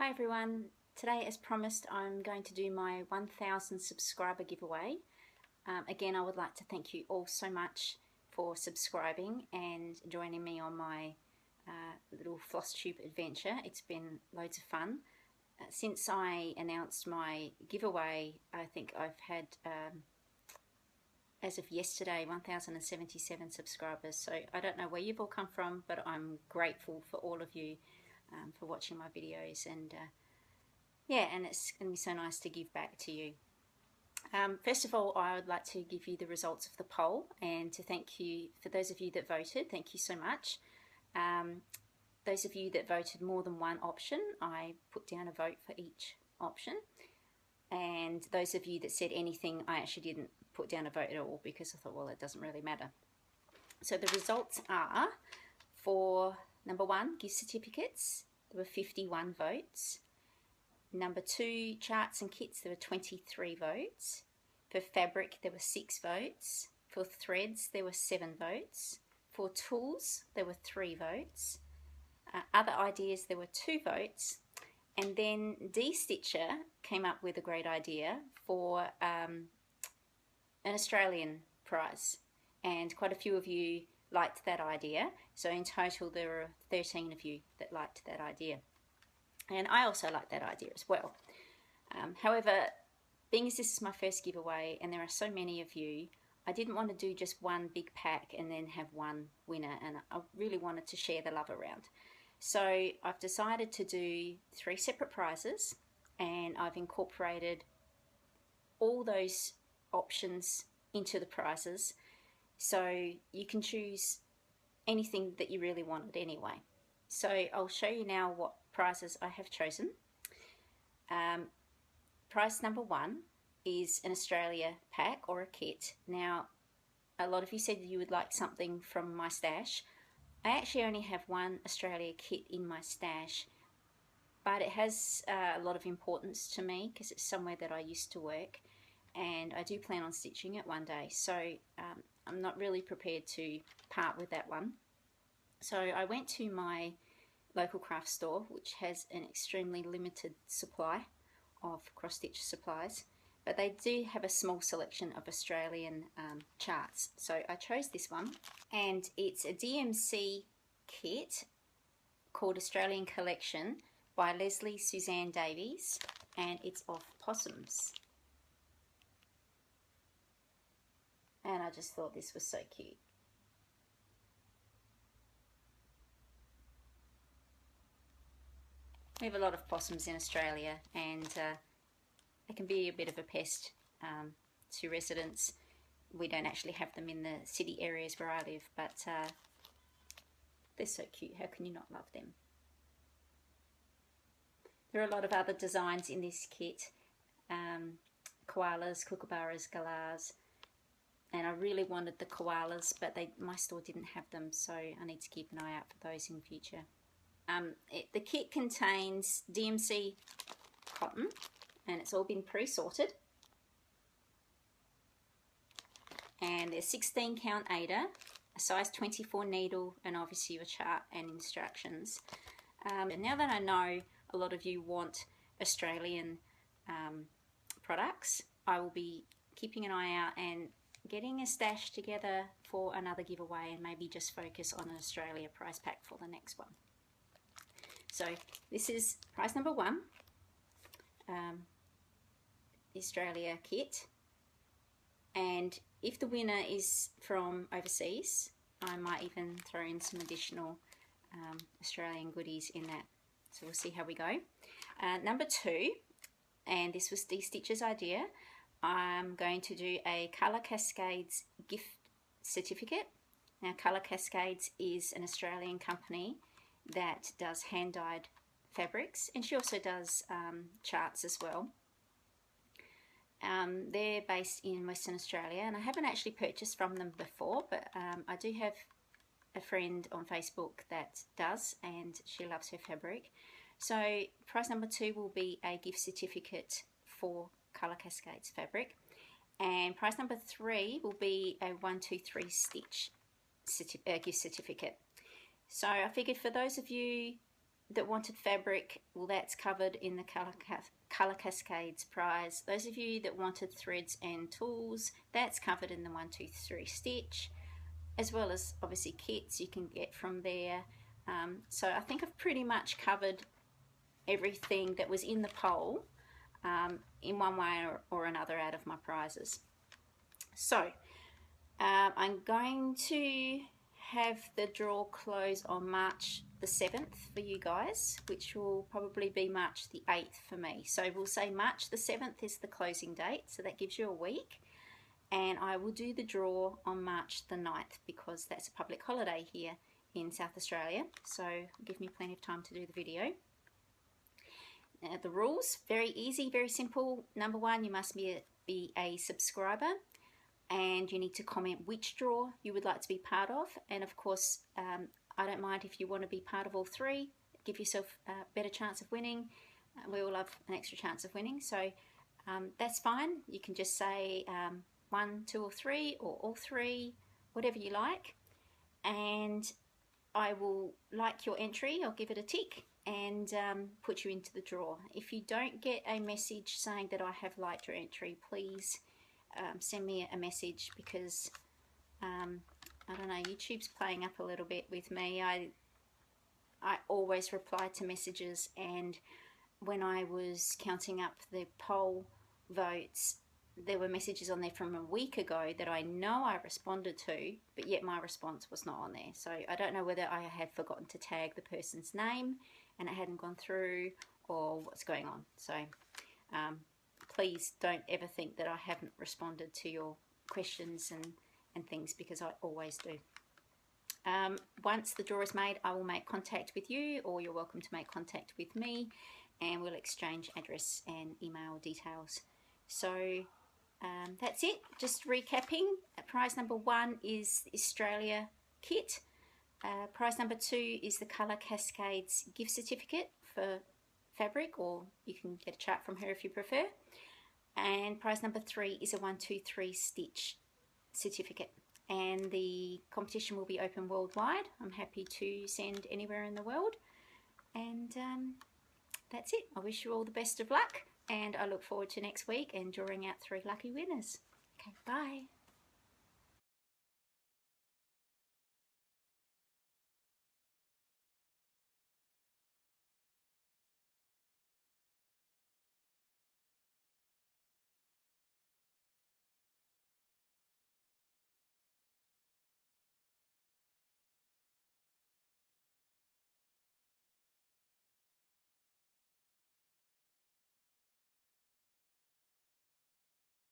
Hi everyone, today as promised I'm going to do my 1000 subscriber giveaway. Again, I would like to thank you all so much for subscribing and joining me on my little Flosstube adventure. It's been loads of fun. Since I announced my giveaway, I think I've had, as of yesterday, 1077 subscribers. So I don't know where you've all come from, but I'm grateful for all of you for watching my videos, and yeah, and it's going to be so nice to give back to you. First of all, I would like to give you the results of the poll and to thank you for those of you that voted. Thank you so much. Those of you that voted more than one option, I put down a vote for each option, and those of you that said anything, I actually didn't put down a vote at all because I thought, well, it doesn't really matter. So the results are for number 1, gift certificates, there were 51 votes. Number 2, charts and kits, there were 23 votes. For fabric, there were 6 votes. For threads, there were 7 votes. For tools, there were 3 votes. Other ideas, there were 2 votes. And then D-Stitcher came up with a great idea for an Australian prize. And quite a few of you liked that idea. So in total, there were 13 of you that liked that idea. And I also like that idea as well. However, being as this is my first giveaway and there are so many of you, I didn't want to do just one big pack and then have one winner, and I really wanted to share the love around. So I've decided to do 3 separate prizes, and I've incorporated all those options into the prizes, so you can choose anything that you really wanted anyway. So I'll show you now what prizes I have chosen. Prize number 1 is an Australia pack or a kit. Now, a lot of you said you would like something from my stash. I actually only have one Australia kit in my stash, but it has a lot of importance to me because it's somewhere that I used to work, and I do plan on stitching it one day. So I'm not really prepared to part with that one. So I went to my local craft store, which has an extremely limited supply of cross-stitch supplies, but they do have a small selection of Australian charts. So I chose this one, and it's a DMC kit called Australian Collection by Leslie Suzanne Davies, and it's of possums. And I just thought this was so cute. We have a lot of possums in Australia, and they can be a bit of a pest to residents. We don't actually have them in the city areas where I live, but they're so cute. How can you not love them? There are a lot of other designs in this kit. Koalas, kookaburras, galahs, and I really wanted the koalas, but my store didn't have them, so I need to keep an eye out for those in future. The kit contains DMC cotton, and it's all been pre-sorted, and there's 16 count Aida, a size 24 needle, and obviously your chart and instructions. And now that I know a lot of you want Australian products, I will be keeping an eye out and getting a stash together for another giveaway, and maybe just focus on an Australia prize pack for the next one. So this is prize number 1, the Australia kit, and if the winner is from overseas, I might even throw in some additional Australian goodies in that. So we'll see how we go. Number 2, and this was D-Stitcher's idea, I'm going to do a Colour Cascades gift certificate. Now, Colour Cascades is an Australian company that does hand-dyed fabrics, and she also does charts as well. They're based in Western Australia, and I haven't actually purchased from them before, but I do have a friend on Facebook that does, and she loves her fabric. So prize number 2 will be a gift certificate for Colour Cascades fabric, and prize number 3 will be a 123 stitch gift certificate. So I figured for those of you that wanted fabric, well, that's covered in the Colour Cascades prize. Those of you that wanted threads and tools, that's covered in the 1, 2, 3 stitch, as well as obviously kits you can get from there. So I think I've pretty much covered everything that was in the poll in one way or another out of my prizes. So I'm going to have the draw close on March the 7th for you guys, which will probably be March the 8th for me. So we'll say March the 7th is the closing date, so that gives you a week. And I will do the draw on March the 9th because that's a public holiday here in South Australia, so give me plenty of time to do the video. Now, the rules, very easy, very simple. Number one, you must be a subscriber, and you need to comment which draw you would like to be part of. And of course, I don't mind if you want to be part of all three. Give yourself a better chance of winning. We all have an extra chance of winning, so that's fine. You can just say 1, 2 or 3, or all three, whatever you like, and I will like your entry. I'll give it a tick and put you into the draw. If you don't get a message saying that I have liked your entry, please send me a message, because I don't know, YouTube's playing up a little bit with me. I always reply to messages, and when I was counting up the poll votes, there were messages on there from a week ago that I know I responded to, but yet my response was not on there. So I don't know whether I had forgotten to tag the person's name and it hadn't gone through, or what's going on. So please don't ever think that I haven't responded to your questions and things, because I always do. Once the draw is made, I will make contact with you, or you're welcome to make contact with me, and we'll exchange address and email details. So that's it. Just recapping, prize number 1 is the Australia kit. Prize number 2 is the Colour Cascades gift certificate for fabric, or you can get a chart from her if you prefer. And prize number 3 is a 1, 2, 3 stitch certificate. And the competition will be open worldwide. I'm happy to send anywhere in the world. And that's it. I wish you all the best of luck, and I look forward to next week and drawing out 3 lucky winners. Okay, bye.